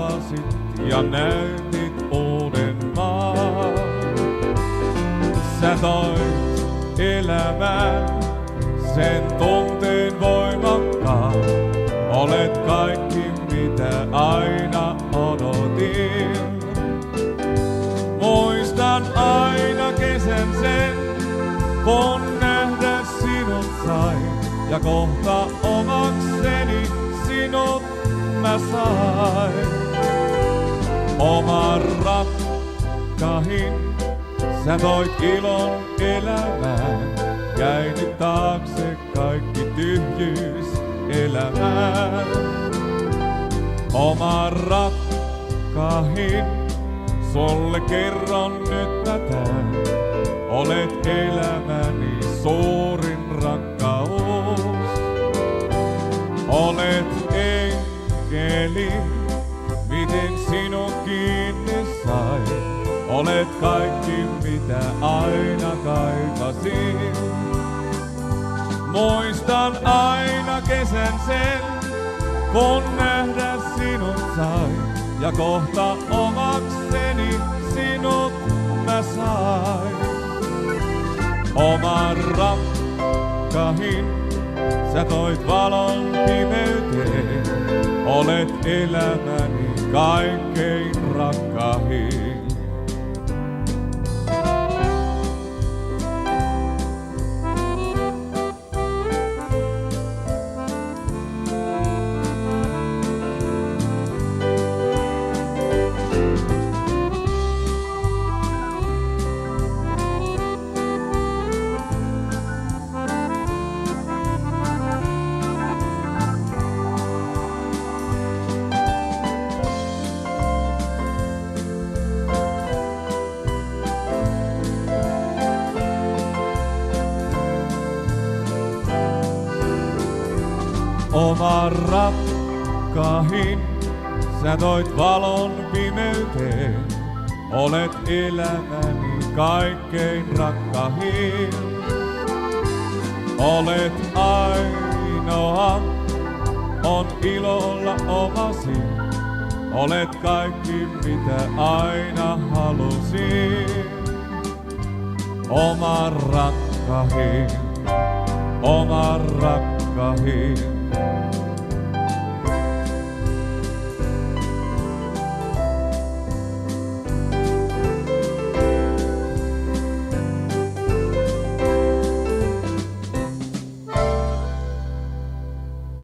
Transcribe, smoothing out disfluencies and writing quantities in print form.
avasit ja näytit uuden maan. Sä toit elämään sen tunteen voimakkaan. Olet kaikki mitä aina odotin. Muistan aina kesän sen, kun nähdä sinut sain. Ja kohta omakseni sinut mä sain. Oman rakkahin, sä toit ilon elämään. Jäi nyt taakse kaikki tyhjyys elämään. Oman rakkahin, sulle kerron nyt mä tän. Olet elämäni suurin rakkaus. Olet enkeli, miten sinun kiinni sain. Olet kaikki mitä aina kaipasin. Muistan aina kesän sen, kun nähdä sinut sain. Ja kohta omakseni sinut mä sain. Oman rakkahin, sä toit valon pimeyteen. Olet elämäni kaikkein rakkahin. Oman rakkahin, sä toit valon pimeyteen. Olet elämäni kaikkein rakkahin. Olet ainoa, on ilolla omasi. Olet kaikki mitä aina halusin. Oman rakkahin, oman rakkahin.